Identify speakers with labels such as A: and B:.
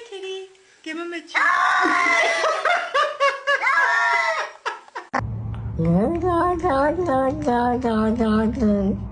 A: Kitty, give him a chew.
B: Da da da da da da da.